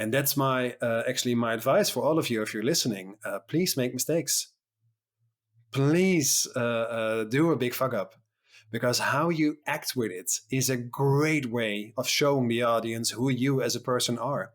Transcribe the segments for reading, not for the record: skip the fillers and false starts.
And that's my actually my advice for all of you if you're listening. Please make mistakes. Please do a big fuck up. Because how you act with it is a great way of showing the audience who you as a person are.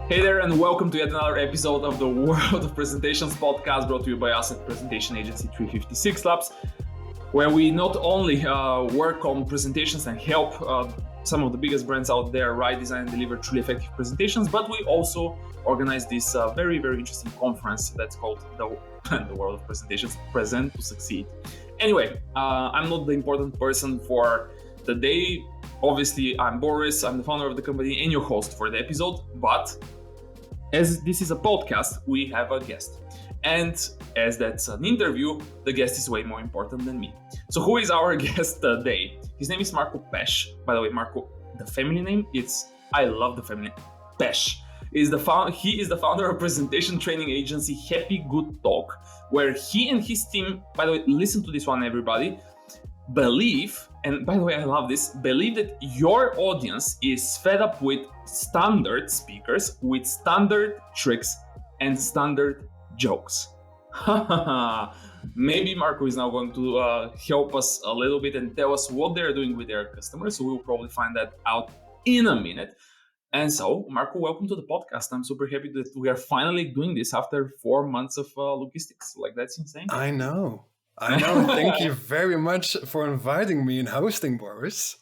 Hey there, and welcome to yet another episode of the World of Presentations podcast, brought to you by us at Presentation Agency 356 Labs, where we not only work on presentations and help some of the biggest brands out there write, design, and deliver truly effective presentations, but we also organize this very, very interesting conference that's called the World of Presentations, Present to Succeed. Anyway, I'm not the important person for the day. Obviously, I'm Boris, I'm the founder of the company and your host for the episode, but as this is a podcast, we have a guest. And as that's an interview, the guest is way more important than me. So who is our guest today? His name is Marco Pesch. By the way, Marco, the family name, I love the family name. Pesch. He is the founder of presentation training agency Happy Good Talk, where he and his team, by the way, listen to this one, everybody, believe that your audience is fed up with standard speakers, with standard tricks and standard jokes. Maybe Marco is now going to help us a little bit and tell us what they're doing with their customers. So we'll probably find that out in a minute. And so, Marco, welcome to the podcast. I'm super happy that we are finally doing this after 4 months of logistics. Like, that's insane. I know. Thank you very much for inviting me and hosting, Boris.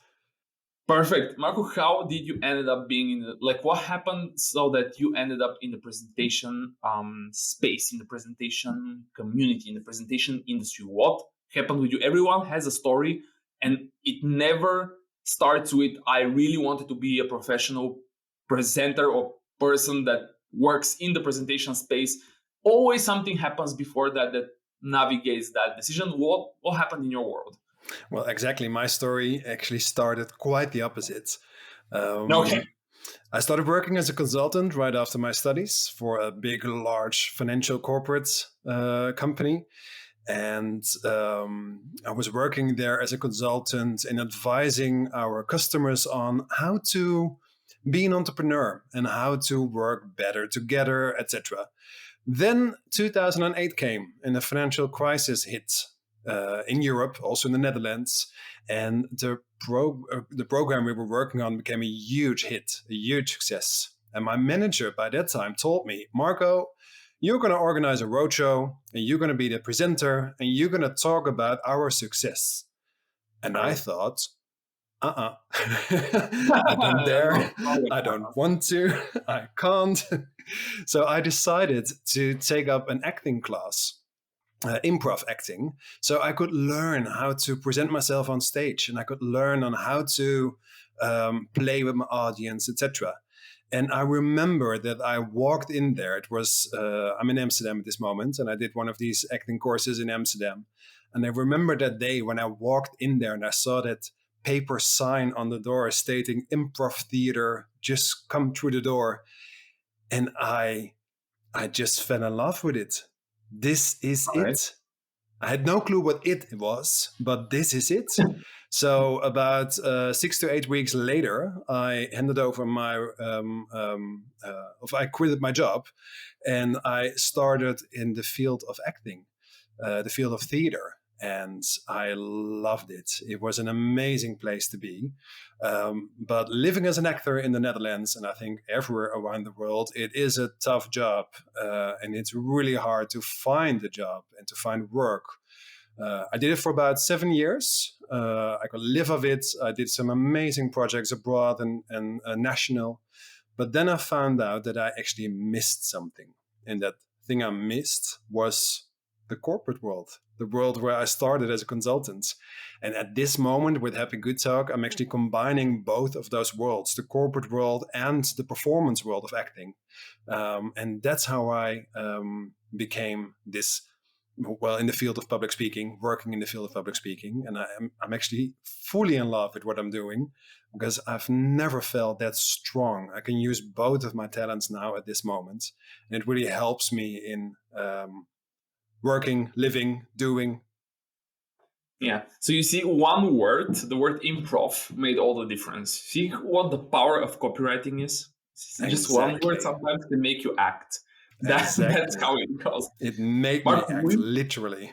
Perfect. Marco, how did you ended up being what happened so that you ended up in the presentation space, in the presentation community, in the presentation industry? What happened with you? Everyone has a story, and it never starts with, I really wanted to be a professional presenter or person that works in the presentation space. Always something happens before that navigates that decision. What happened in your world? Well, exactly. My story actually started quite the opposite. Okay. I started working as a consultant right after my studies for a big, large financial corporate company. And I was working there as a consultant and advising our customers on how to be an entrepreneur and how to work better together, etc. Then 2008 came and the financial crisis hit in Europe, also in the Netherlands. And the program we were working on became a huge hit, a huge success. And my manager by that time told me, Marco, you're going to organize a roadshow and you're going to be the presenter and you're going to talk about our success. And I thought, I don't dare, I don't want to, I can't. So I decided to take up an acting class, improv acting, so I could learn how to present myself on stage and I could learn on how to play with my audience, etc. And I remember that I walked in there. It was, I'm in Amsterdam at this moment, and I did one of these acting courses in Amsterdam. And I remember that day when I walked in there and I saw that paper sign on the door stating improv theater, just come through the door. And I just fell in love with it. This is it. I had no clue what it was, but this is it. So about 6 to 8 weeks later, I handed over I quitted my job and I started in the field of acting, the field of theater. And I loved it. It was an amazing place to be. But living as an actor in the Netherlands, and I think everywhere around the world, it is a tough job. And it's really hard to find a job and to find work. I did it for about 7 years. I could live of it. I did some amazing projects abroad and national. But then I found out that I actually missed something. And that thing I missed was the corporate world, the world where I started as a consultant. And at this moment with Happy Good Talk, I'm actually combining both of those worlds, the corporate world and the performance world of acting. And that's how I became this well, in the field of public speaking, working in the field of public speaking, and I'm actually fully in love with what I'm doing because I've never felt that strong. I can use both of my talents now at this moment, and it really helps me in working, living, doing. Yeah. So you see, one word, the word improv, made all the difference. See what the power of copywriting is? Just one word Exactly. sometimes can make you act. That's Exactly. how it goes. It made me act, literally.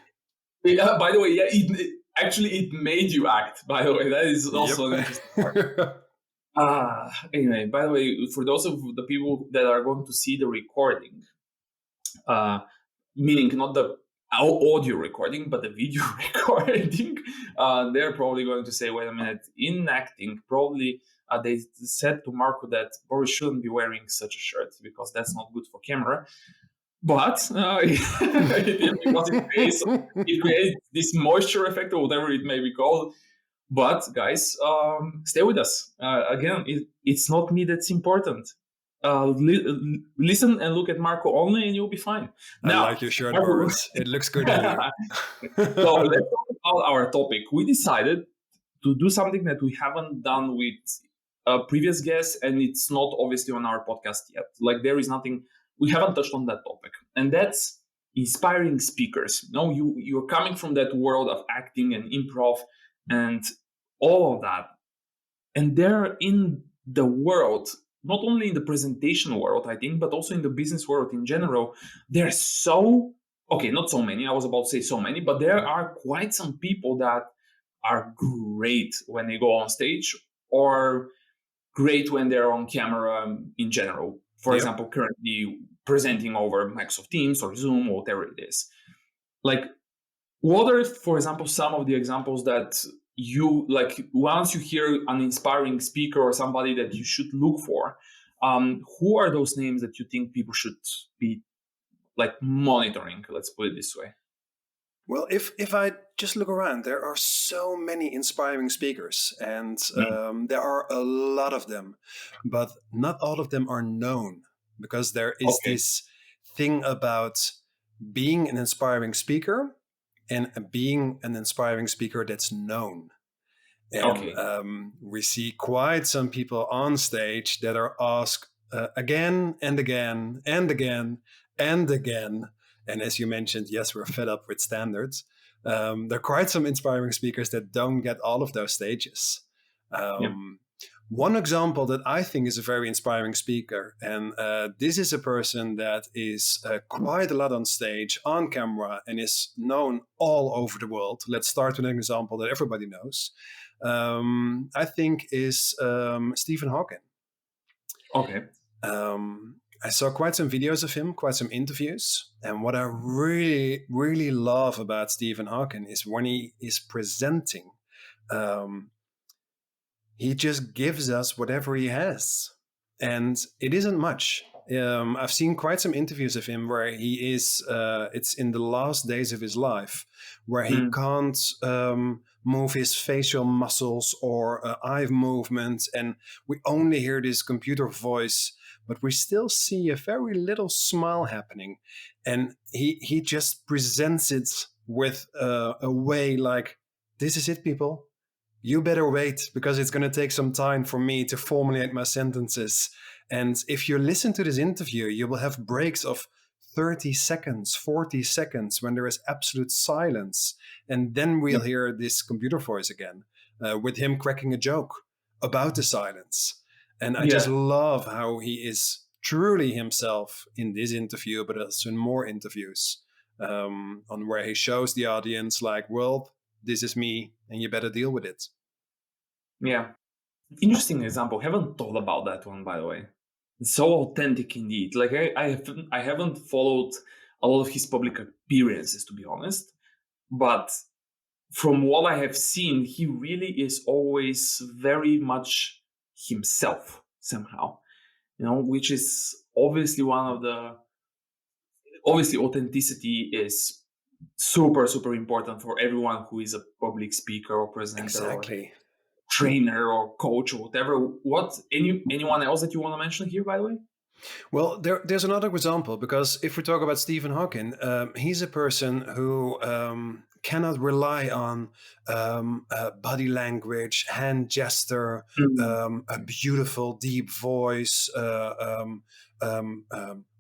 Yeah, by the way, yeah, it made you act, by the way. That is also an Yep. interesting part. Anyway, by the way, for those of the people that are going to see the recording, meaning not the audio recording, but the video recording, they're probably going to say, wait a minute, in acting, probably they said to Marco that Boris shouldn't be wearing such a shirt because that's not good for camera. But because it creates this moisture effect or whatever it may be called. But guys, stay with us. Again, it's not me that's important. Listen and look at Marco only, and you'll be fine. I like your shirt, Boris. It looks good on you. So let's talk about our topic. We decided to do something that we haven't done with previous guests, and it's not obviously on our podcast yet. Like there is nothing, we haven't touched on that topic, and that's inspiring speakers. No, you're coming from that world of acting and improv and all of that, and they're in the world, not only in the presentation world, I think, but also in the business world in general. There's not so many, I was about to say so many, but there are quite some people that are great when they go on stage or great when they're on camera in general. For example, currently presenting over Microsoft Teams or Zoom or whatever it is. Like, what are, for example, some of the examples that you like once you hear an inspiring speaker or somebody that you should look for? Who are those names that you think people should be like monitoring? Let's put it this way. Well, if I just look around, there are so many inspiring speakers, and there are a lot of them, but not all of them are known because there is this thing about being an inspiring speaker and being an inspiring speaker that's known. And we see quite some people on stage that are asked again and again and again and again. And as you mentioned, yes, we're fed up with standards. There are quite some inspiring speakers that don't get all of those stages. One example that I think is a very inspiring speaker, and this is a person that is quite a lot on stage, on camera, and is known all over the world. Let's start with an example that everybody knows. I think is Stephen Hawking. Okay. I saw quite some videos of him, quite some interviews. And what I really, really love about Stephen Hawking is when he is presenting, he just gives us whatever he has. And it isn't much. I've seen quite some interviews of him where he is, it's in the last days of his life, where he can't move his facial muscles or eye movements. And we only hear this computer voice, but we still see a very little smile happening. And he just presents it with a way like, this is it, people. You better wait because it's going to take some time for me to formulate my sentences. And if you listen to this interview, you will have breaks of 30 seconds, 40 seconds when there is absolute silence. And then we'll hear this computer voice again with him cracking a joke about the silence. And I just love how he is truly himself in this interview, but also in more interviews on where he shows the audience like, well, this is me and you better deal with it. Yeah. Interesting example. Haven't thought about that one, by the way. It's so authentic indeed. Like I haven't followed a lot of his public appearances, to be honest. But from what I have seen, he really is always very much himself somehow, which is obviously obviously authenticity is super, super important for everyone who is a public speaker or presenter or trainer or coach or whatever. Anyone else that you want to mention here, by the way? Well, there's another example, because if we talk about Stephen Hawking, he's a person who cannot rely on body language, hand gesture, Mm. a beautiful deep voice,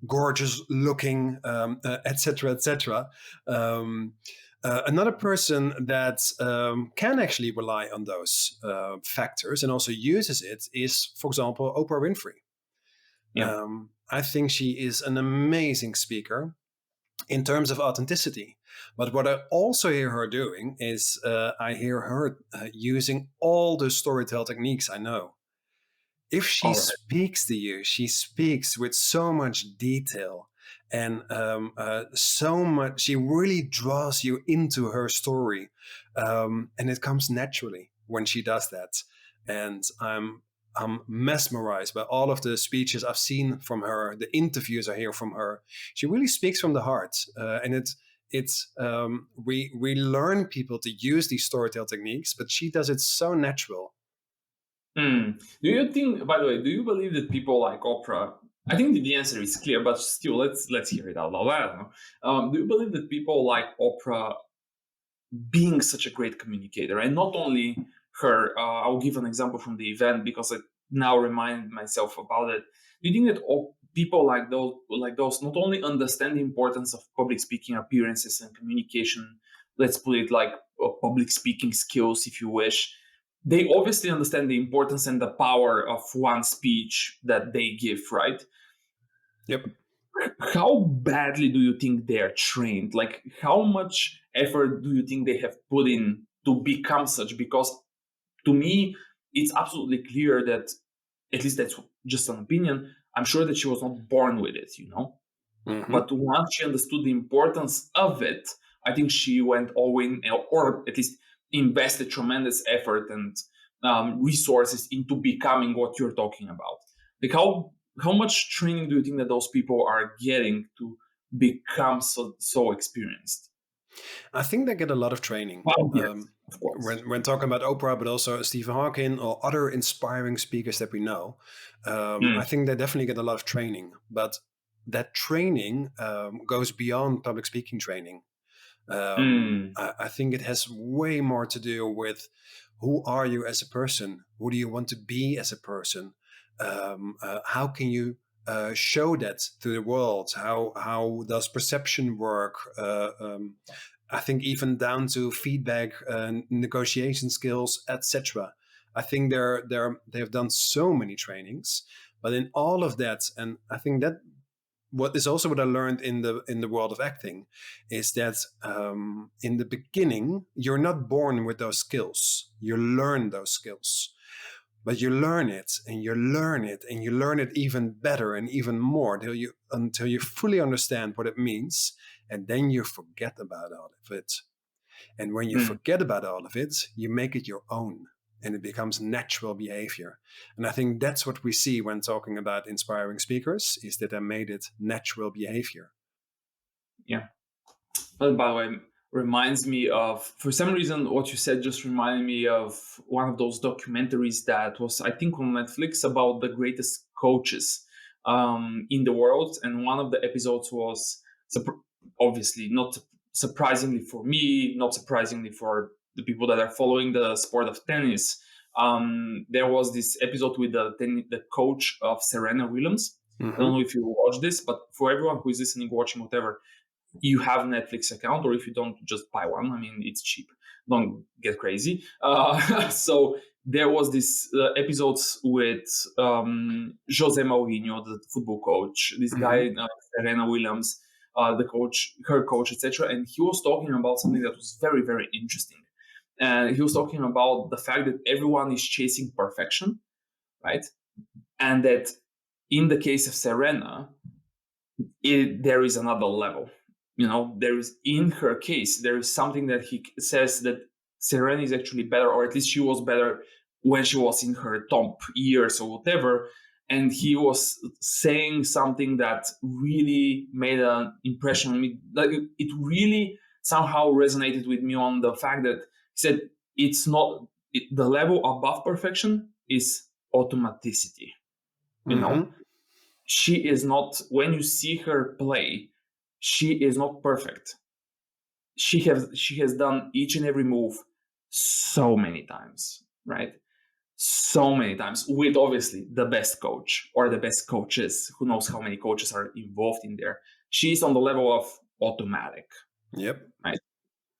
gorgeous looking, etc., etc. Another person that can actually rely on those factors and also uses it is, for example, Oprah Winfrey. Yeah. I think she is an amazing speaker in terms of authenticity. But what I also hear her doing is I hear her using all the storytell techniques I know. If she All right. speaks to you, she speaks with so much detail and so much. She really draws you into her story, and it comes naturally when she does that. And I'm mesmerized by all of the speeches I've seen from her, the interviews I hear from her. She really speaks from the heart, and we learn people to use these storytell techniques, but she does it so natural. Do you think, by the way, do you believe that people like Oprah? I think the answer is clear, but still, let's hear it out loud. I don't know. Do you believe that people like Oprah being such a great communicator, and not only her? I'll give an example from the event because I now remind myself about it. Do you think that people like those, not only understand the importance of public speaking appearances and communication? Let's put it like public speaking skills, if you wish. They obviously understand the importance and the power of one speech that they give, right? Yep. How badly do you think they are trained? Like, how much effort do you think they have put in to become such? Because to me, it's absolutely clear that, at least that's just an opinion, I'm sure that she was not born with it, you know? Hmm. But once she understood the importance of it, I think she went all in, or at least invested tremendous effort and resources into becoming what you're talking about. Like, how much training do you think that those people are getting to become so experienced? I think they get a lot of training. Well, yes, of course. When talking about Oprah, but also Stephen Hawking or other inspiring speakers that we know, I Mm, think they definitely get a lot of training. But that training goes beyond public speaking training. mm, I think it has way more to do with who are you as a person? Who do you want to be as a person? How can you show that to the world? How does perception work? I think even down to feedback, negotiation skills, etc. I think they've done so many trainings, but in all of that, and I think that what is also what I learned in the world of acting is that in the beginning you're not born with those skills. You learn those skills, but you learn it and you learn it and you learn it even better and even more until you fully understand what it means, and then you forget about all of it. And when you mm. forget about all of it, you make it your own and it becomes natural behavior. And I think that's what we see when talking about inspiring speakers, is that they made it natural behavior. Yeah. But by the way, reminds me of, for some reason, what you said just reminded me of one of those documentaries that was, I think, on Netflix about the greatest coaches in the world. And one of the episodes was, obviously, not surprisingly for me, not surprisingly for the people that are following the sport of tennis. There was this episode with the coach of Serena Williams. I don't Mm-hmm. know if you watch this, but for everyone who is listening, watching, whatever, you have a Netflix account, or if you don't, just buy one. I mean, it's cheap. Don't get crazy. So there was this episodes with Jose Mourinho, the football coach, this Mm-hmm. guy, Serena Williams, the coach, her coach, etc. And he was talking about something that was very, very interesting. And he was talking about the fact that everyone is chasing perfection, right? And that in the case of Serena, there is another level. You know, there is, in her case, there is something that he says that Serena is actually better, or at least she was better when she was in her top years or whatever. And he was saying something that really made an impression on me. Like, it really somehow resonated with me on the fact that he said it's not the level above perfection is automaticity. You Mm-hmm. know, she is not, when you see her play, she is not perfect. She has done each and every move so many times, right? So many times with obviously the best coach or the best coaches. Who knows how many coaches are involved in there? She's on the level of automatic, Yep. right?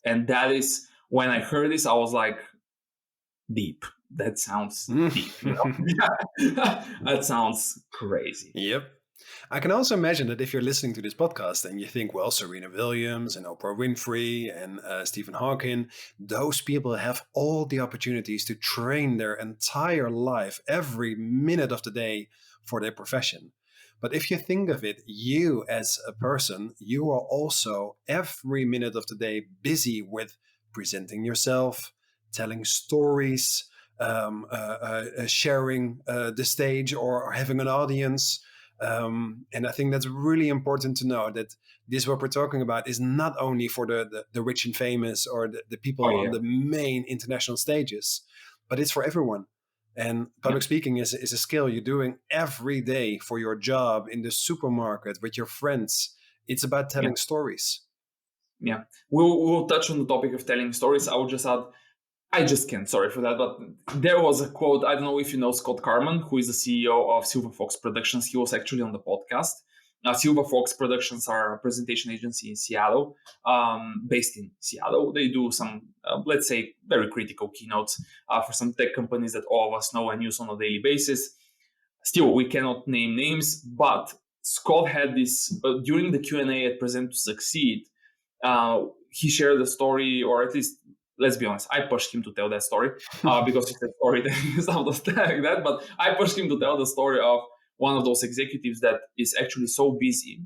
And that is, when I heard this, I was like, deep. That sounds deep, you know? That sounds crazy. Yep. I can also imagine that if you're listening to this podcast and you think, well, Serena Williams and Oprah Winfrey and Stephen Hawking, those people have all the opportunities to train their entire life, every minute of the day, for their profession. But if you think of it, you as a person, you are also every minute of the day busy with presenting yourself, telling stories, sharing the stage or having an audience. And I think that's really important to know that this, what we're talking about, is not only for the rich and famous or the people Oh, on yeah. the main international stages, but it's for everyone. And public speaking is a skill you're doing every day for your job, in the supermarket, with your friends. It's about telling stories. Yeah. We'll touch on the topic of telling stories. I will just add, I just can't, sorry for that, but there was a quote. I don't know if you know Scott Carman, who is the CEO of Silver Fox Productions. He was actually on the podcast. Silver Fox Productions are a presentation agency in Seattle, based in Seattle. They do some, let's say, very critical keynotes for some tech companies that all of us know and use on a daily basis. Still, we cannot name names, but Scott had this, during the Q&A at Present to Succeed, he shared a story, or at least, let's be honest, I pushed him to tell that story because it's a story that is out of that. But I pushed him to tell the story of one of those executives that is actually so busy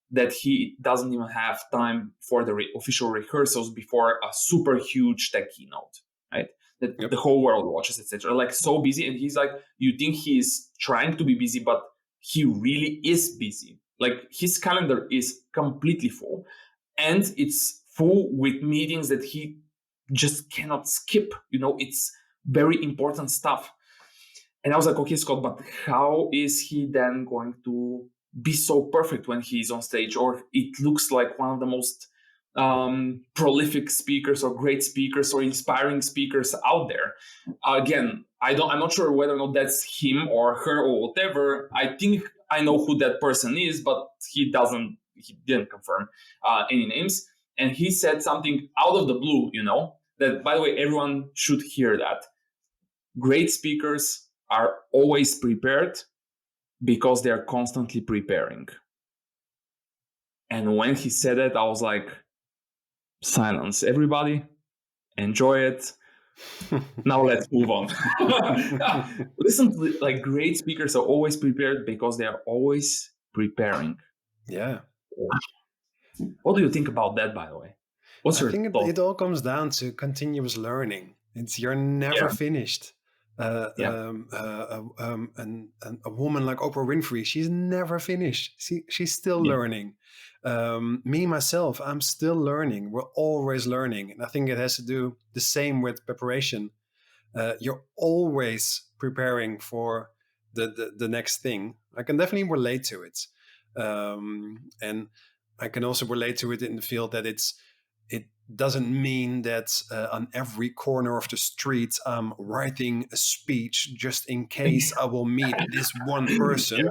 that he doesn't even have time for the official rehearsals before a super huge tech keynote, right? That the whole world watches, etc. Like, so busy, and he's like, you think he's trying to be busy, but he really is busy. Like, his calendar is completely full, and it's full with meetings that he just cannot skip. You know, it's very important stuff. And I was like, okay, Scott, but how is he then going to be so perfect when he's on stage? Or it looks like one of the most prolific speakers or great speakers or inspiring speakers out there. Again, I'm not sure whether or not that's him or her or whatever. I think I know who that person is, but he didn't confirm any names. And he said something out of the blue, you know, that, by the way, everyone should hear that. Great speakers are always prepared because they're constantly preparing. And when he said it, I was like, silence, everybody, enjoy it. Now let's move on. Listen, like, great speakers are always prepared because they are always preparing. Yeah. What do you think about that, by the way? What's your think thought? it all comes down to continuous learning. You're never finished. And a woman like Oprah Winfrey, she's never finished. She's still learning. Me, myself, I'm still learning. We're always learning. And I think it has to do the same with preparation. You're always preparing for the next thing. I can definitely relate to it. And I can also relate to it in the field that it doesn't mean that on every corner of the street I'm writing a speech just in case I will meet this one person.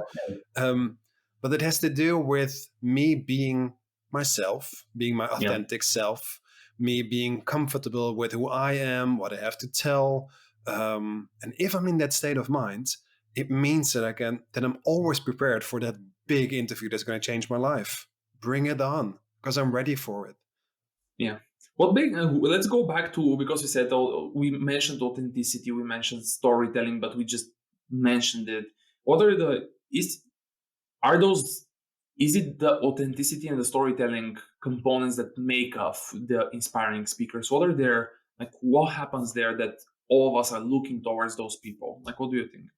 But it has to do with me being myself, being my authentic self, me being comfortable with who I am, what I have to tell. And if I'm in that state of mind, it means that I'm always prepared for that big interview that's going to change my life. Bring it on, because I'm ready for it. Yeah. Well, let's go back to, because we said, we mentioned authenticity, we mentioned storytelling, but we just mentioned it. What are is it the authenticity and the storytelling components that make up the inspiring speakers? What are their, like, what happens there that all of us are looking towards those people? Like, what do you think?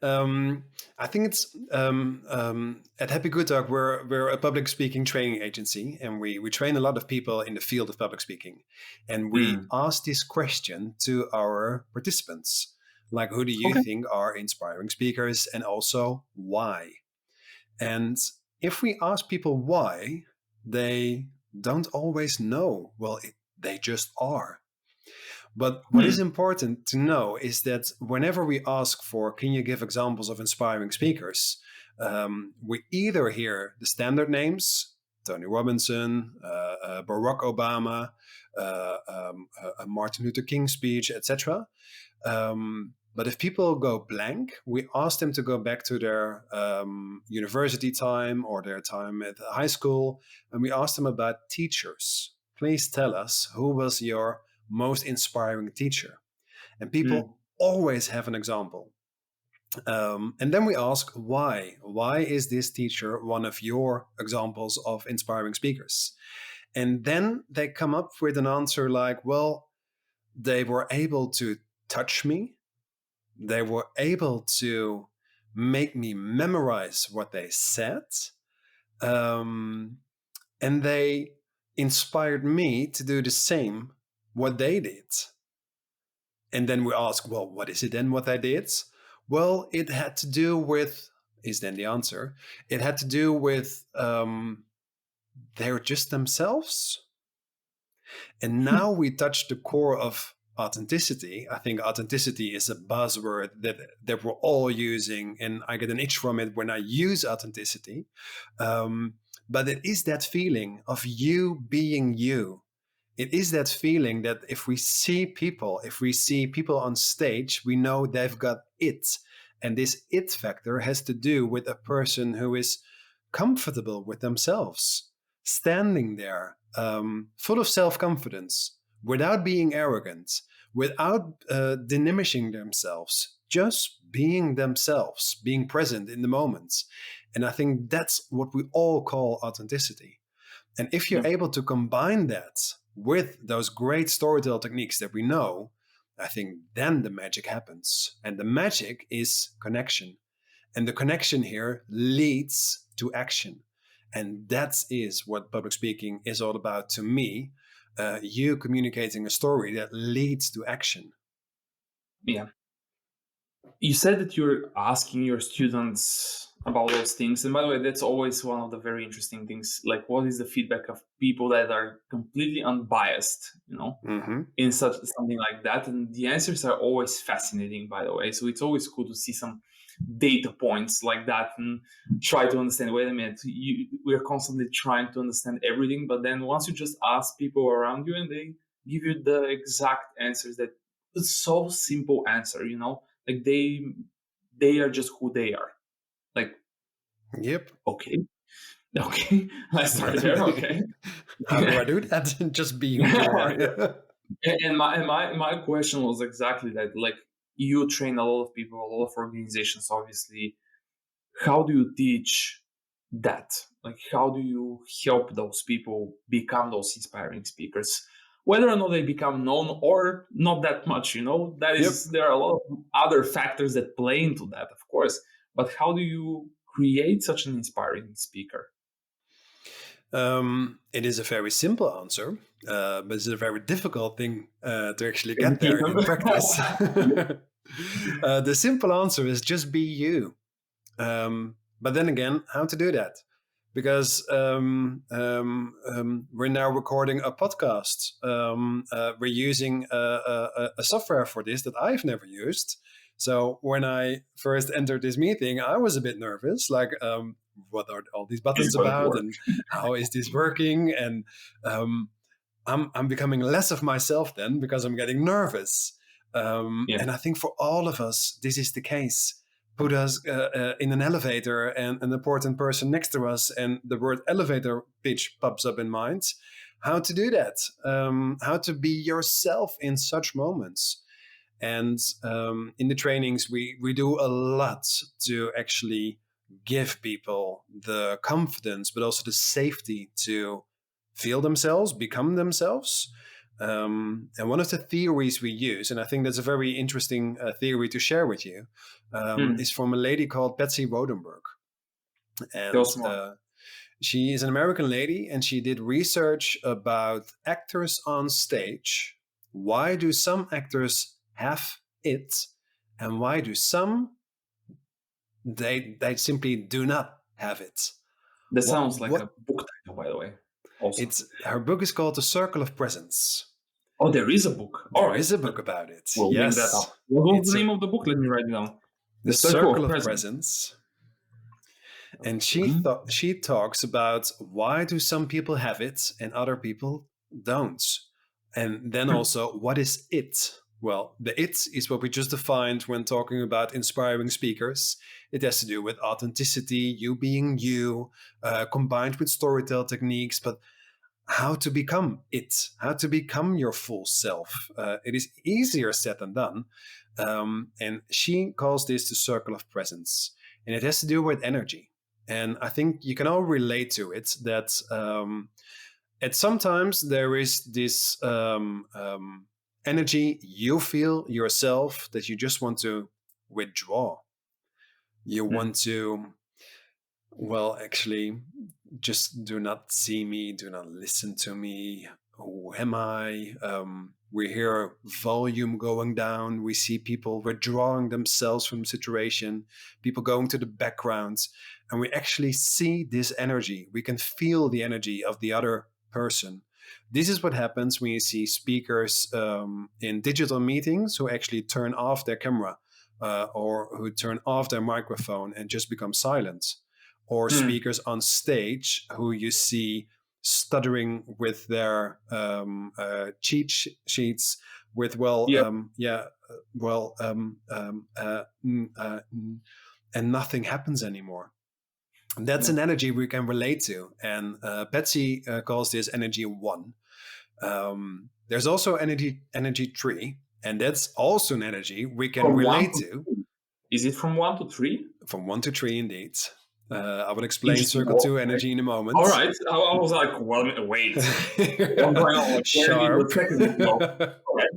I think it's at Happy Good Talk, we're a public speaking training agency, and we train a lot of people in the field of public speaking. And we ask this question to our participants. Like, who do you think are inspiring speakers, and also why? And if we ask people why, they don't always know. Well, they just are. But what is important to know is that whenever we ask for, can you give examples of inspiring speakers? We either hear the standard names, Tony Robinson, Barack Obama, Martin Luther King speech, etc. But if people go blank, we ask them to go back to their university time or their time at high school, and we ask them about teachers. Please tell us, who was your most inspiring teacher? And people always have an example. And then we ask why. Why is this teacher one of your examples of inspiring speakers? And then they come up with an answer like, well, they were able to touch me. They were able to make me memorize what they said. And they inspired me to do the same what they did. And then we ask, well, what is it then what they did? Well, it had to do with, is then the answer, it had to do with they're just themselves. And now we touch the core of authenticity. I think authenticity is a buzzword that we're all using, and I get an itch from it when I use authenticity. But it is that feeling of you being you. It is that feeling that if we see people on stage, we know they've got it. And this it factor has to do with a person who is comfortable with themselves, standing there, full of self-confidence, without being arrogant, without diminishing themselves, just being themselves, being present in the moment. And I think that's what we all call authenticity. And if you're able to combine that with those great storytelling techniques that we know, I think then the magic happens. And the magic is connection. And the connection here leads to action. And that is what public speaking is all about to me. You communicating a story that leads to action. Yeah. You said that you're asking your students about those things. And by the way, that's always one of the very interesting things. Like, what is the feedback of people that are completely unbiased, in such something like that? And the answers are always fascinating, by the way. So it's always cool to see some data points like that and try to understand, wait a minute, we're constantly trying to understand everything. But then once you just ask people around you and they give you the exact answers, that it's so simple answer, like they are just who they are. Like, yep. Okay. Let's start there. Okay. How do I do that? Just be who you are. And my question was exactly that. Like, you train a lot of people, a lot of organizations, obviously. How do you teach that? Like, how do you help those people become those inspiring speakers? Whether or not they become known or not that much, that is, there are a lot of other factors that play into that, of course. But how do you create such an inspiring speaker? It is a very simple answer, but it's a very difficult thing to actually get there in practice. The simple answer is just be you. But then again, how to do that? Because we're now recording a podcast. We're using a software for this that I've never used. So when I first entered this meeting, I was a bit nervous, like, what are all these buttons about and how is this working? And I'm becoming less of myself then because I'm getting nervous. And I think for all of us, this is the case. Put us in an elevator and an important person next to us, and the word elevator pitch pops up in mind. How to do that? How to be yourself in such moments. And in the trainings, we do a lot to actually give people the confidence, but also the safety to feel themselves, become themselves. And one of the theories we use, and I think that's a very interesting theory to share with you, is from a lady called Betsy Rodenberg. And she is an American lady, and she did research about actors on stage. Why do some actors have it, and why do some they simply do not have it? That sounds like a book title, by the way. Also, Her book is called The Circle of Presence. oh, there is a book. There is a book about it. We'll link that up. What was the name of the book? Let me write it down. The Circle of Presence. And she talks about why do some people have it and other people don't. And then also, what is it? Well, the it is what we just defined when talking about inspiring speakers. It has to do with authenticity, you being you, combined with storytelling techniques, but how to become it, how to become your full self. It is easier said than done. And she calls this the circle of presence. And it has to do with energy. And I think you can all relate to it, that at sometimes there is this energy you feel yourself that you just want to withdraw. You want to, well, actually, just do not see me, do not listen to me. Who am I? We hear volume going down. We see people withdrawing themselves from the situation, people going to the background, and we actually see this energy. We can feel the energy of the other person. This is what happens when you see speakers in digital meetings who actually turn off their camera or who turn off their microphone and just become silent. Or speakers on stage who you see stuttering with their cheat sheets with and nothing happens anymore. That's an energy we can relate to, and Betsy calls this energy 1. There's also energy 3, and that's also an energy we can relate to. Is it from 1 to 3? From 1 to 3, indeed. I will explain Circle 2 energy in a moment. All right. I was like, well, wait. What's going on? Sharp. Right.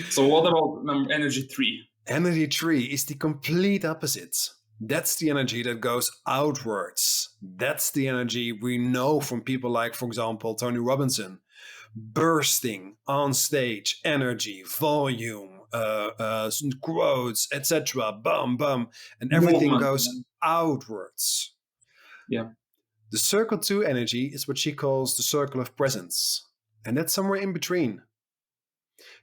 So what about energy 3? Energy 3 is the complete opposite. That's the energy that goes outwards. That's the energy we know from people like, for example, Tony Robbins. Bursting on stage, energy, volume, quotes, etc. Bum, bum. And everything goes outwards. Yeah. The circle 2 energy is what she calls the circle of presence. And that's somewhere in between.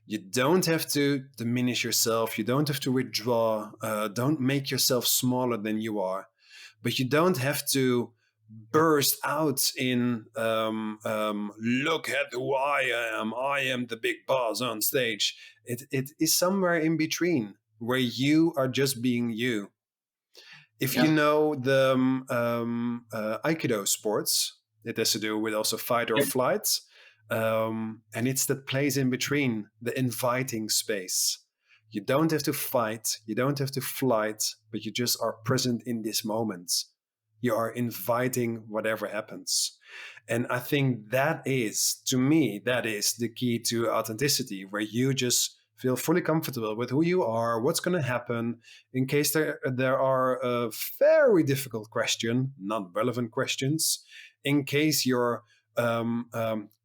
You don't have to diminish yourself. You don't have to withdraw. Don't make yourself smaller than you are. But you don't have to burst out in, look at who I am the big boss on stage. It is somewhere in between where you are just being you. If you know the Aikido sports, it has to do with also fight or flight. And it's that place in between, the inviting space. You don't have to fight, you don't have to flight, but you just are present in this moment. You are inviting whatever happens. And I think that is, to me, that is the key to authenticity, where you just feel fully comfortable with who you are, what's going to happen, in case there are a very difficult question, non-relevant questions, in case your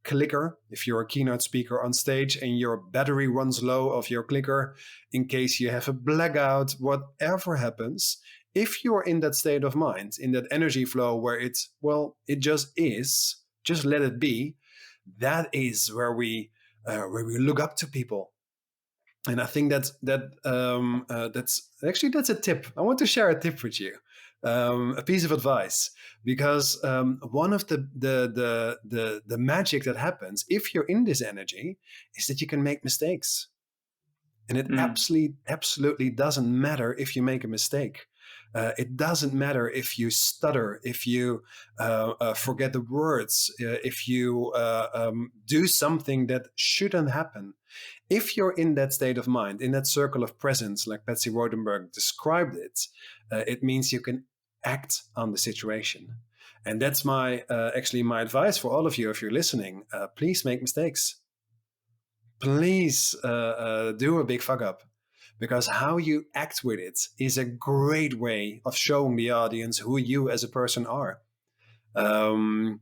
clicker, if you're a keynote speaker on stage and your battery runs low of your clicker, in case you have a blackout, whatever happens, if you're in that state of mind, in that energy flow where it just is, just let it be, that is where we look up to people. And I think that's a tip. I want to share a tip with you, a piece of advice, because one of the magic that happens if you're in this energy is that you can make mistakes, and it absolutely doesn't matter if you make a mistake. It doesn't matter if you stutter, if you forget the words, if you do something that shouldn't happen. If you're in that state of mind, in that circle of presence, like Betsy Rodenberg described it, it means you can act on the situation. And that's my advice for all of you if you're listening. Please make mistakes. Please do a big fuck up. Because how you act with it is a great way of showing the audience who you as a person are. When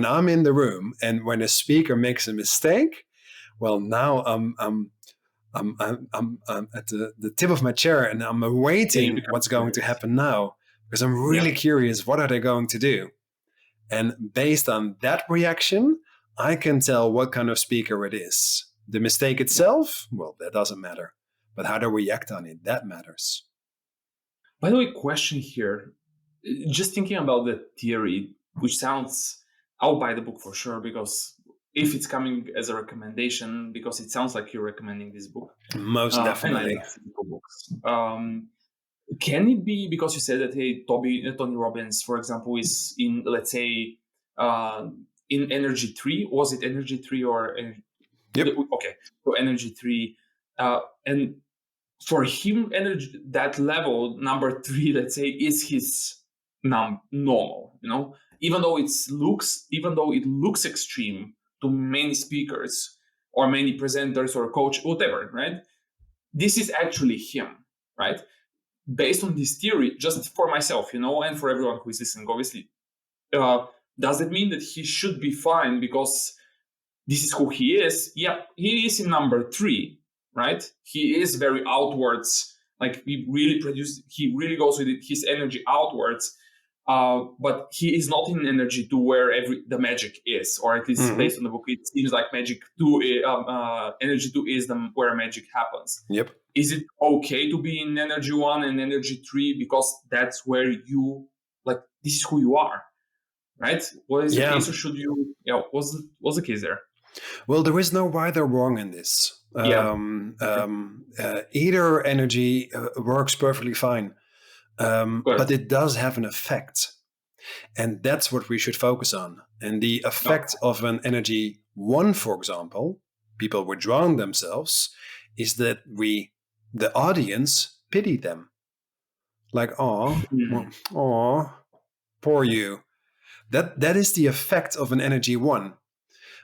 I'm in the room and when a speaker makes a mistake, well, now I'm at the tip of my chair and I'm awaiting what's going to happen now, because I'm really curious. What are they going to do? And based on that reaction, I can tell what kind of speaker it is. The mistake itself, well, that doesn't matter. But how they react on it, that matters. By the way, question here. Just thinking about the theory, which sounds, I'll buy the book for sure, because if it's coming as a recommendation, because it sounds like you're recommending this book. Most definitely. And I love physical books. Can it be because you said that, hey, Tony Robbins, for example, is in, let's say, in Energy 3? Was it Energy 3 or? Yep. Okay, so Energy 3. And for him, energy, that level, number 3, let's say, is his normal, even though it looks extreme to many speakers or many presenters or coach, whatever, right? This is actually him, right? Based on this theory, just for myself, and for everyone who is listening, obviously, does it mean that he should be fine because this is who he is? Yeah, he is in number 3, right? He is very outwards, like he really goes with his energy outwards, but he is not in Energy 2 where the magic is, or at least based on the book, it seems like Energy 2 is where magic happens. Yep. Is it okay to be in Energy 1 and Energy 3 because that's where you, like, this is who you are, right? What is the case, or should you, what's the case there? Well, there is no right or wrong in this. Either energy works perfectly fine, but it does have an effect. And that's what we should focus on. And the effect of an Energy 1, for example, people withdrawing themselves, is that the audience pity them. Like, oh, poor you. That is the effect of an Energy 1.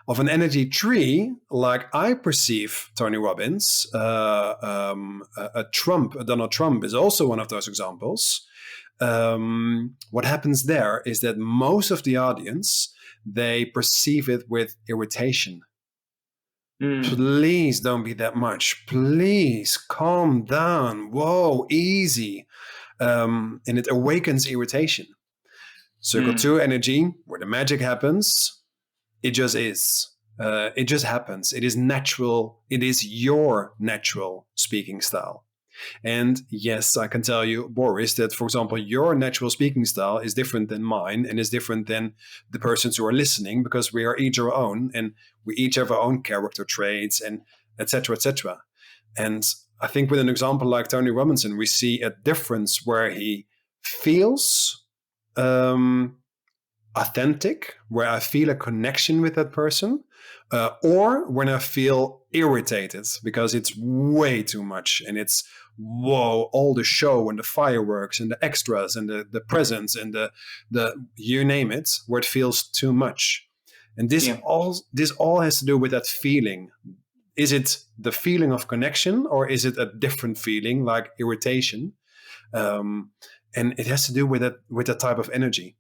Of an Energy 3, like I perceive Tony Robbins, Donald Trump is also one of those examples. What happens there is that most of the audience, they perceive it with irritation. Please don't be that much. Please calm down. Whoa, easy. And it awakens irritation. Circle 2 energy, where the magic happens, it just is. It just happens. It is natural. It is your natural speaking style. And yes, I can tell you, Boris, that, for example, your natural speaking style is different than mine and is different than the persons who are listening, because we are each our own and we each have our own character traits and et cetera, et cetera. And I think with an example like Tony Robbins, we see a difference where he feels authentic, where I feel a connection with that person, or when I feel irritated because it's way too much and it's, whoa, all the show and the fireworks and the extras and the presents and the you name it, where it feels too much. And this all has to do with that feeling. Is it the feeling of connection, or is it a different feeling like irritation? And it has to do with that type of energy.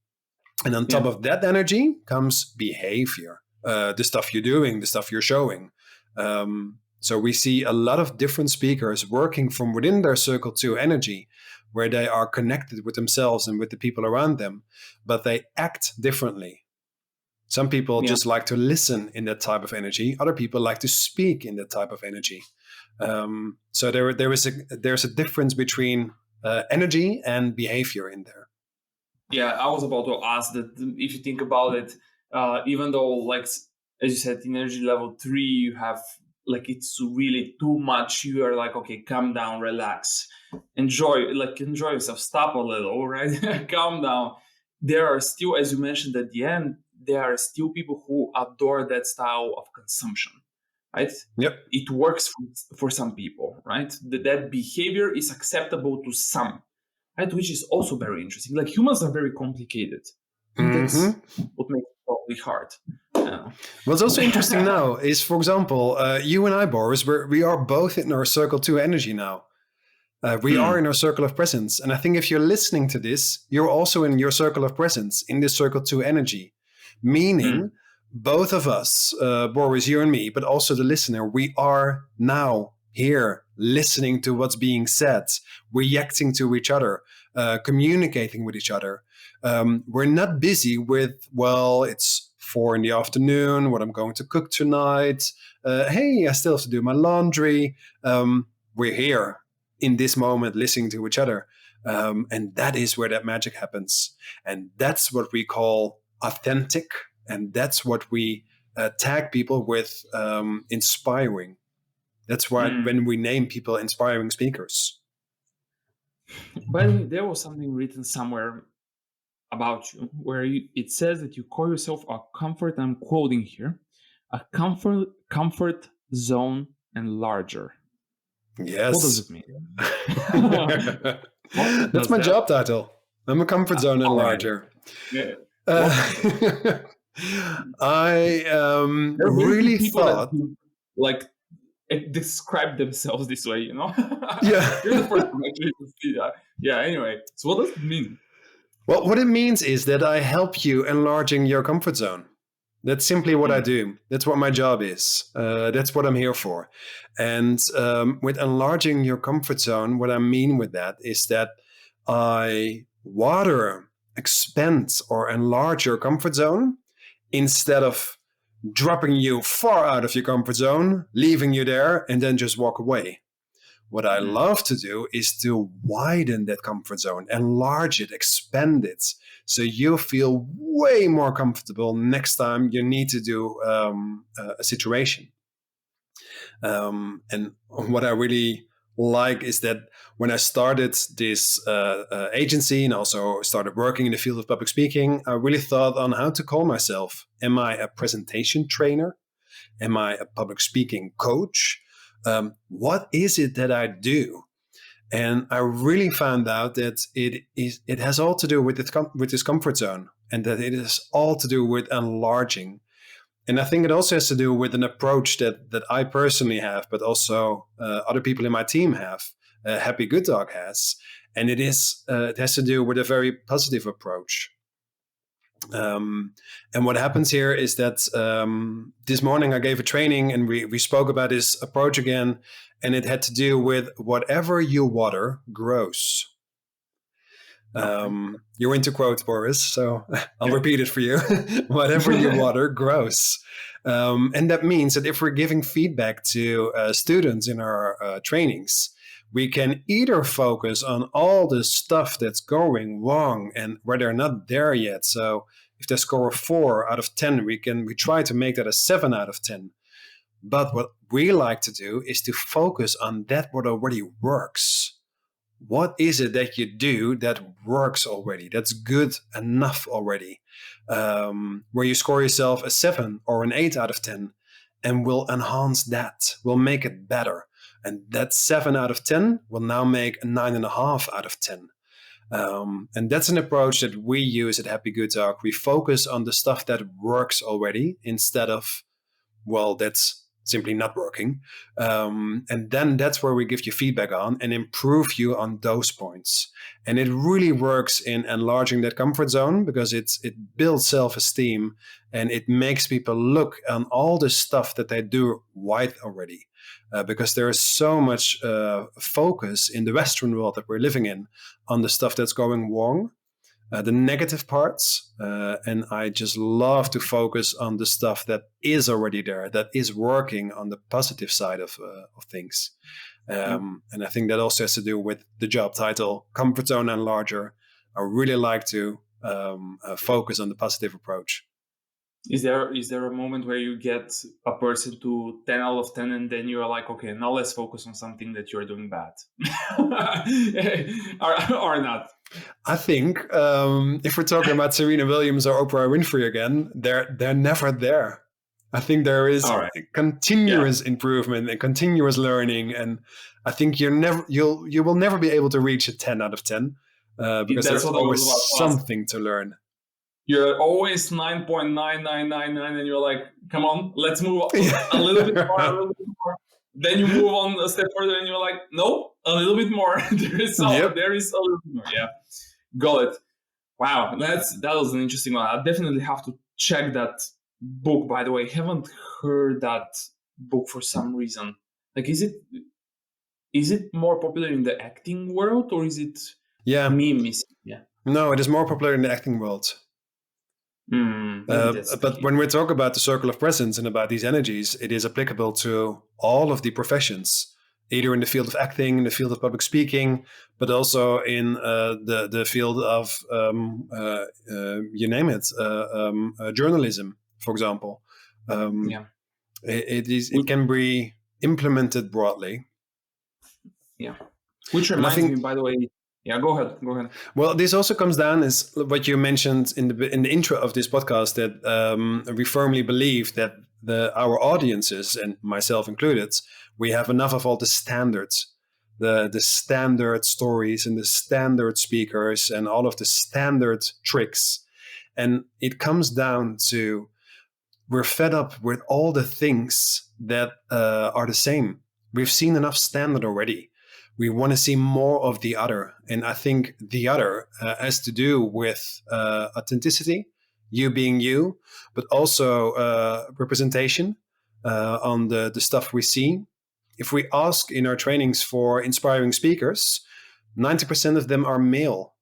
And on top of that energy comes behavior, the stuff you're doing, the stuff you're showing. So we see a lot of different speakers working from within their circle 2 energy, where they are connected with themselves and with the people around them, but they act differently. Some people just like to listen in that type of energy. Other people like to speak in that type of energy. So there's a difference between energy and behavior in there. Yeah, I was about to ask that. If you think about it, even though, like, as you said, in energy level 3, you have, like, it's really too much. You are like, okay, calm down, relax, enjoy yourself, stop a little, right? Calm down. There are still, as you mentioned at the end, there are still people who adore that style of consumption, right? Yep. It works for some people, right? That behavior is acceptable to some. Right, which is also very interesting. Like, humans are very complicated. That's what makes it probably hard. What's also interesting now is, for example, you and I, Boris, we are both in our circle 2 energy now. We are in our circle of presence. And I think if you're listening to this, you're also in your circle of presence, in this circle 2 energy. Meaning, both of us, Boris, you and me, but also the listener, we are now here, listening to what's being said, reacting to each other, communicating with each other. We're not busy with, well, it's 4 p.m, what I'm going to cook tonight. Hey, I still have to do my laundry. We're here in this moment, listening to each other. And that is where that magic happens. And that's what we call authentic. And that's what we tag people with inspiring. That's why when we name people inspiring speakers. By the way, there was something written somewhere about you where it says that you call yourself a comfort, I'm quoting here, a comfort zone enlarger. Yes. What does it mean? That's my job title. I'm a comfort zone enlarger. Yeah. I really thought like describe themselves this way, you know? Yeah. You're the first one actually to see that. Yeah, anyway. So what does it mean? Well, what it means is that I help you enlarging your comfort zone. That's simply what I do. That's what my job is. That's what I'm here for. And with enlarging your comfort zone, what I mean with that is that I expand or enlarge your comfort zone instead of dropping you far out of your comfort zone, leaving you there, and then just walk away. What I love to do is to widen that comfort zone, enlarge it, expand it, so you feel way more comfortable next time you need to do a situation. And what I really like is that when I started this agency and also started working in the field of public speaking, I really thought on how to call myself. Am I a presentation trainer? Am I a public speaking coach? What is it that I do? And I really found out that it has all to do with this comfort zone, and that it is all to do with enlarging. And I think it also has to do with an approach that I personally have, but also other people in my team have. Happy Good Dog has, and it has to do with a very positive approach. And what happens here is that this morning I gave a training and we spoke about this approach again, and it had to do with whatever you water grows. You're into quotes, Boris, so I'll repeat it for you. Whatever you water grows. And that means that if we're giving feedback to students in our trainings, we can either focus on all the stuff that's going wrong and where they're not there yet. So if they score a 4 out of 10, we try to make that a 7 out of 10. But what we like to do is to focus on that what already works. What is it that you do that works already, that's good enough already, where you score yourself a 7 or an 8 out of 10, and we'll enhance that, we'll make it better. And that 7 out of 10 will now make a 9.5 out of 10. And that's an approach that we use at Happy Good Talk. We focus on the stuff that works already instead of, well, that's simply not working. And then that's where we give you feedback on and improve you on those points. And it really works in enlarging that comfort zone because it builds self-esteem and it makes people look on all the stuff that they do right already. Because there is so much focus in the Western world that we're living in on the stuff that's going wrong, the negative parts. And I just love to focus on the stuff that is already there, that is working on the positive side of things. And I think that also has to do with the job title, Comfort Zone Enlarger. I really like to focus on the positive approach. Is there a moment where you get a person to 10 out of 10 and then you're like, okay, now let's focus on something that you're doing bad? or not? I think if we're talking about Serena Williams or Oprah Winfrey again, they're never there. I think there is continuous improvement and continuous learning, and I think you will never be able to reach a 10 out of 10 because there's always something to learn. You're always 9.9999 and you're like, come on, let's move on a little bit more. Then you move on a step further and you're like, no, a little bit more. there is a little bit more. Yeah, got it. Wow, that was an interesting one. I definitely have to check that book, by the way. I haven't heard that book for some reason. Like, is it is it more popular in the acting world, or is it me missing? Yeah. No, it is more popular in the acting world. Maybe that's the But key. when we talk about the circle of presence and about these energies, it is applicable to all of the professions, either in the field of acting, in the field of public speaking, but also in the field of, you name it, journalism, for example. Yeah. It can be implemented broadly. Yeah. Which And I reminds me, think, by the way, yeah, go ahead. well, this also comes down is what you mentioned in the intro of this podcast, that we firmly believe that our audiences, and myself included, we have enough of all the standards, the standard stories and the standard speakers and all of the standard tricks. And it comes down to, we're fed up with all the things that are the same. We've seen enough standard already. We want to see more of the other. And I think the other has to do with authenticity, you being you, but also representation on the stuff we see. If we ask in our trainings for inspiring speakers, 90% of them are male.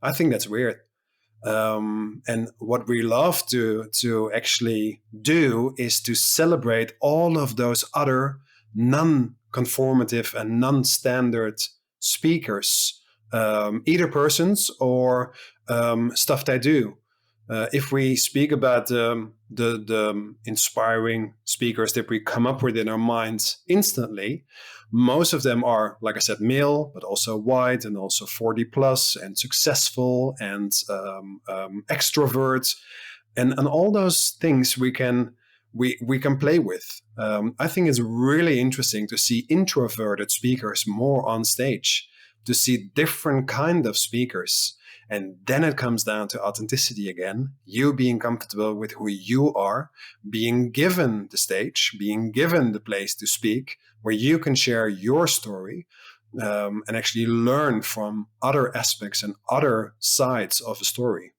I think that's weird. And what we love to actually do is to celebrate all of those other non-conformative and non-standard speakers, either persons or stuff they do. If we speak about the inspiring speakers that we come up with in our minds instantly, most of them are, like I said, male, but also white and also 40 plus and successful and extroverts, and all those things we can play with. I think it's really interesting to see introverted speakers more on stage, to see different kind of speakers. And then it comes down to authenticity again, you being comfortable with who you are, being given the stage, being given the place to speak, where you can share your story and actually learn from other aspects and other sides of a story.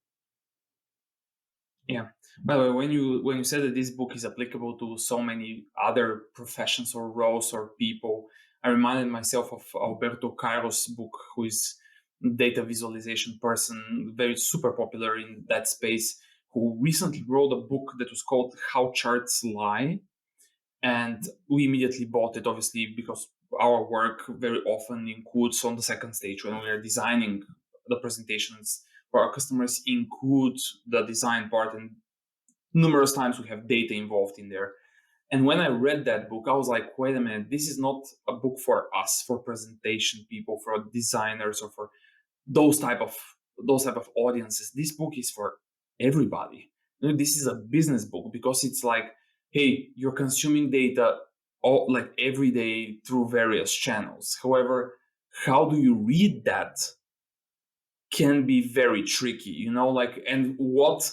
Yeah. By the way, when you said that this book is applicable to so many other professions or roles or people, I reminded myself of Alberto Cairo's book, who is data visualization person, very super popular in that space, who recently wrote a book that was called How Charts Lie. And we immediately bought it, obviously, because our work very often includes on the second stage when we are designing the presentations for our customers, include the design part, and numerous times we have data involved in there. And when I read that book, I was like, wait a minute, this is not a book for us, for presentation people, for designers, or for those type of audiences. This book is for everybody. This is a business book, because it's like, hey, you're consuming data like every day through various channels. However, how do you read that can be very tricky, and what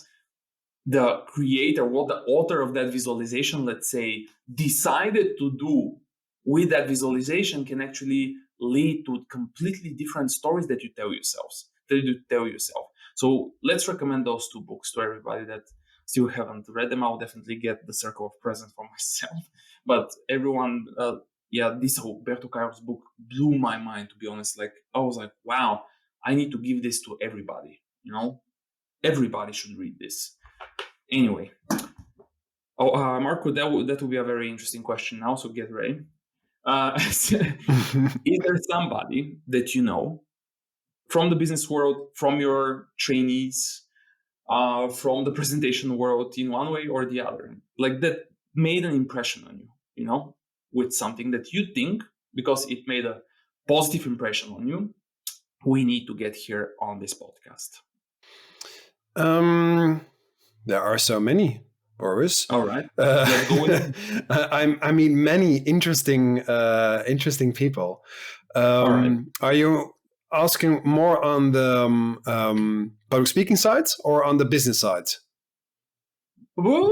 the creator, what the author of that visualization, let's say, decided to do with that visualization can actually lead to completely different stories that you tell yourself. So let's recommend those two books to everybody that still haven't read them. I'll definitely get The Circle of Presence for myself. But everyone, this Alberto Cairo's book blew my mind, to be honest. Like, I was like, wow, I need to give this to everybody. Everybody should read this. Anyway, Marco, that will be a very interesting question now, so get ready. Is there somebody that you know from the business world, from your trainees, from the presentation world, in one way or the other, like that made an impression on you, with something that you think, because it made a positive impression on you, we need to get here on this podcast? There are so many, Boris. All right. Let's go with it. I mean, many interesting people. All right. Are you asking more on the public speaking side or on the business side? Well,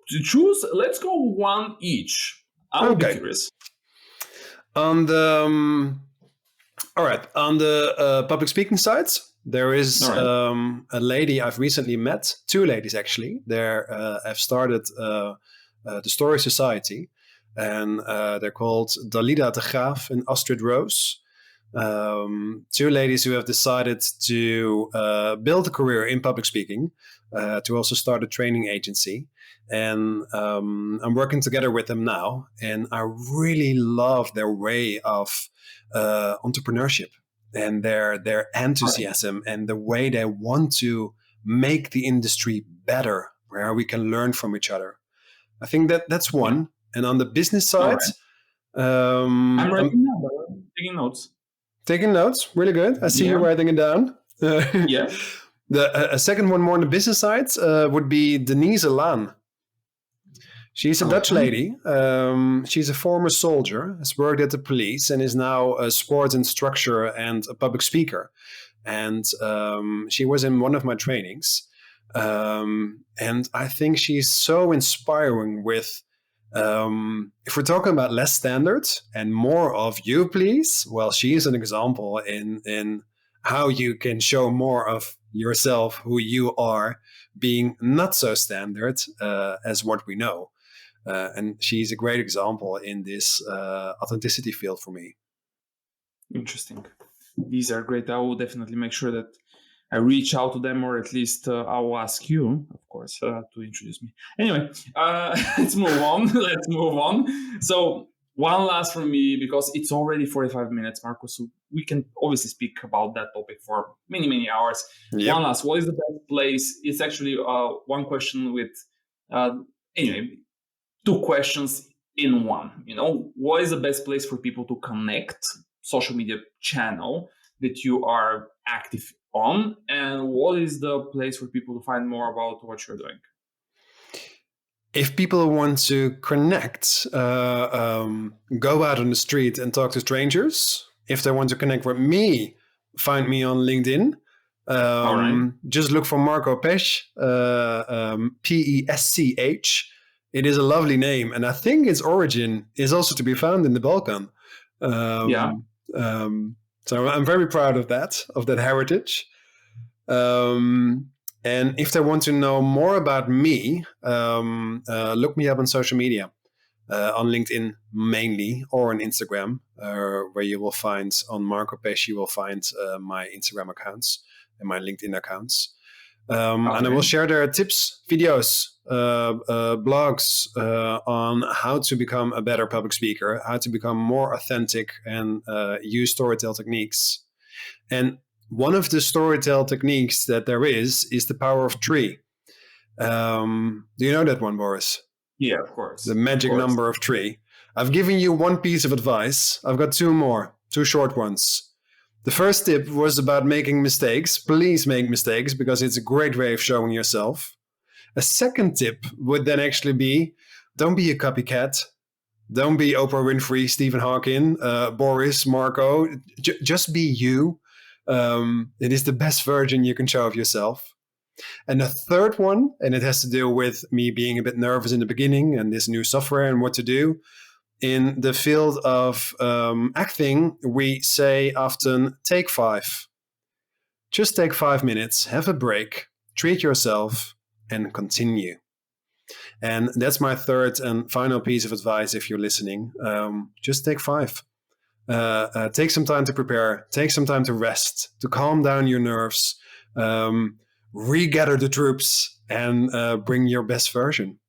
to choose, let's go one each. I'll be curious. On the all right, on the public speaking side, there is a lady I've recently met, two ladies actually. They have started the Story Society. and they're called Dalida de Graaf and Astrid Rose. Two ladies who have decided to build a career in public speaking, to also start a training agency. And I'm working together with them now. And I really love their way of entrepreneurship and their enthusiasm and the way they want to make the industry better, where we can learn from each other. I think that's one. And on the business side, I'm writing down, taking notes. Taking notes, really good. I see you writing it down. Yeah. A second one more on the business side would be Denise Laan. She's a Dutch lady. She's a former soldier, has worked at the police, and is now a sports instructor and a public speaker. And she was in one of my trainings. And I think she's so inspiring with, if we're talking about less standards and more of you, please, well, she is an example in how you can show more of yourself, who you are, being not so standard as what we know. And she's a great example in this authenticity field for me. Interesting. These are great. I will definitely make sure that I reach out to them, or at least I will ask you, of course, to introduce me. Anyway, let's move on. So one last from me, because it's already 45 minutes, Marcus. So we can obviously speak about that topic for many, many hours. Yep. One last, what is the best place? It's actually one question with, anyway, two questions in one. What is the best place for people to connect? Social media channel that you are active on, and what is the place for people to find more about what you're doing? If people want to connect, go out on the street and talk to strangers. If they want to connect with me, find me on LinkedIn. All right. Just look for Marco Pesch, Pesch. It is a lovely name, and I think its origin is also to be found in the Balkan. So I'm very proud of that heritage. And if they want to know more about me, look me up on social media, on LinkedIn mainly, or on Instagram, where you will find on Marco Pesch, you will find my Instagram accounts and my LinkedIn accounts. And I will share there tips, videos, blogs on how to become a better public speaker, how to become more authentic, and use storytell techniques. And one of the storytell techniques that there is the power of 3. Do you know that one, Boris? Yeah, of course. The magic number of 3. I've given you one piece of advice. I've got 2 more, 2 short ones. The first tip was about making mistakes. Please make mistakes, because it's a great way of showing yourself. A second tip would then actually be, don't be a copycat. Don't be Oprah Winfrey, Stephen Hawking, Boris, Marco. Just be you. It is the best version you can show of yourself. And the third one, and it has to do with me being a bit nervous in the beginning and this new software and what to do. In the field of acting, we say often, take 5. Just take 5 minutes, have a break, treat yourself, and continue. And that's my third and final piece of advice if you're listening. Just take 5. Take some time to prepare, take some time to rest, to calm down your nerves, regather the troops, and bring your best version.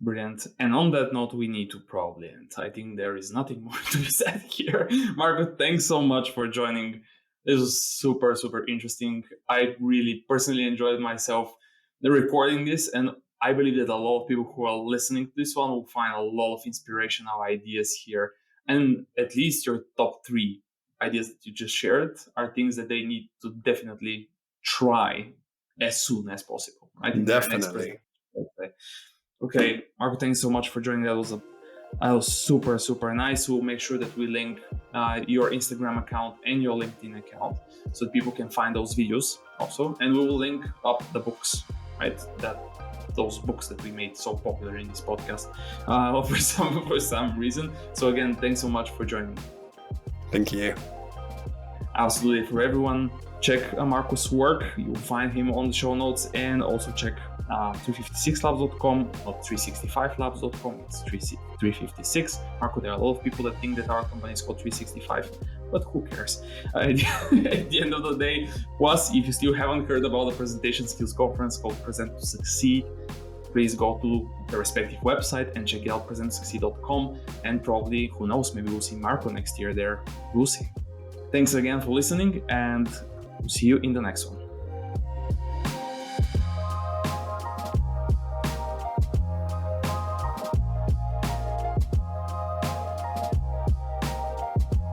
Brilliant. And on that note, we need to probably end. I think there is nothing more to be said here. Marco, thanks so much for joining. This was super, super interesting. I really personally enjoyed myself recording this, and I believe that a lot of people who are listening to this one will find a lot of inspirational ideas here. And at least your top 3 ideas that you just shared are things that they need to definitely try as soon as possible. I think definitely. Okay, Marco, thanks so much for joining. That was super, super nice. We'll make sure that we link your Instagram account and your LinkedIn account so that people can find those videos also. And we will link up the books, right? Those books that we made so popular in this podcast for some reason. So again, thanks so much for joining. Thank you. Absolutely. For everyone, check Marco's work. You'll find him on the show notes, and also check 356labs.com, not 365labs.com, it's 356. Marco, there are a lot of people that think that our company is called 365, but who cares? At the end of the day, plus, if you still haven't heard about the presentation skills conference called Present to Succeed, please go to the respective website and check it out, presenttosucceed.com, and probably, who knows, maybe we'll see Marco next year there. We'll see. Thanks again for listening, and we'll see you in the next one.